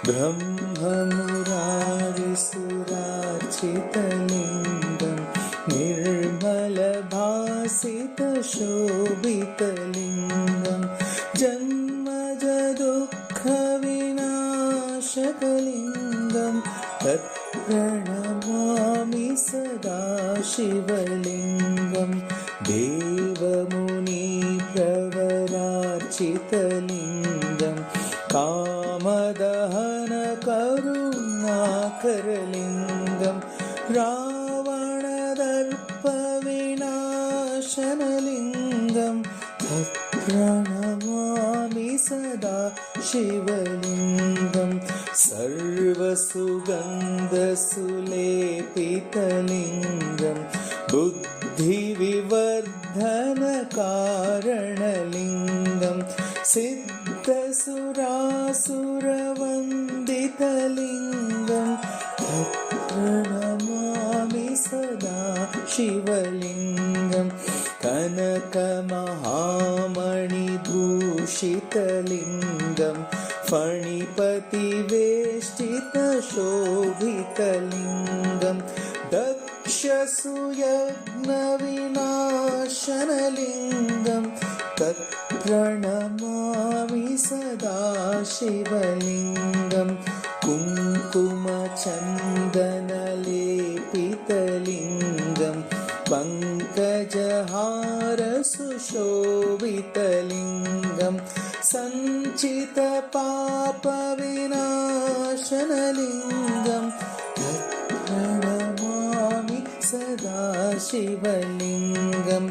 ब्रह्ममुरारिसुरार्चितलिङ्गं निर्मलभासितशोभितलिङ्गं जन्मजदुःखविनाशकलिङ्गं तत्प्रणमामि सदा शिवलिङ्गं देवमुनिप्रवरार्चितलिङ्गं कामदहनकरुणाकरलिङ्गं रावणदर्पविनाशनलिङ्गं तत्प्रणमामि सदा शिवलिङ्गं सर्वसुगन्धसुलेपितलिङ्गं बुद्धिविवर्धनकारणलिङ्गं सिद्धसुरासुरवन्दितलिङ्गं तत्प्रणमामि सदा शिवलिङ्गं कनकमहामणिभूषितलिङ्गं फणिपतिवेष्टितशोभितलिङ्गं दक्षसुयज्ञविनाशनलिङ्गं तत्प्रणमामि सदा शिवलिङ्गं कुङ्कुमचन्दनलेपितलिङ्गं पङ्कजहारसुशोभितलिङ्गं सञ्चितपापविनाशनलिङ्गं तत्प्रणमामि सदा शिवलिङ्गं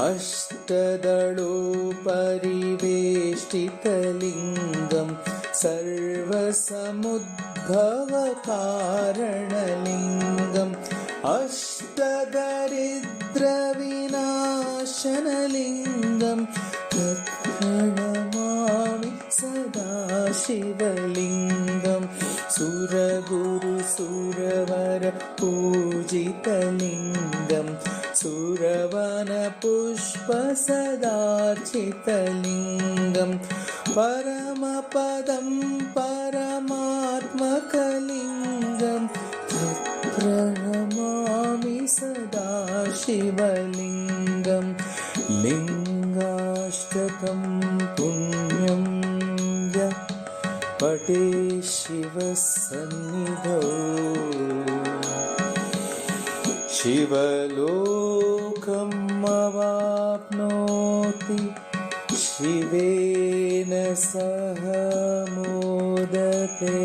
अष्टदलोपरिवेष्टितलिङ्गं सर्वसमुद्भवकारणलिङ्गम् अष्टदरिद्रविनाशनलिङ्गं तत्प्रणमामि सदा शिवलिङ्गं सुरगुरुसुरवरपूजितलिङ्गं सुरवनपुष्पसदार्चितलिङ्गं परमपदं परमात्मकलिङ्गं तत्प्रणमामि सदा शिवलिङ्गं लिङ्गाष्टकं पुण्यं यः पठे शिवसन्निधौ शिवलोकमवाप्नोति शिवेन सह मोदते।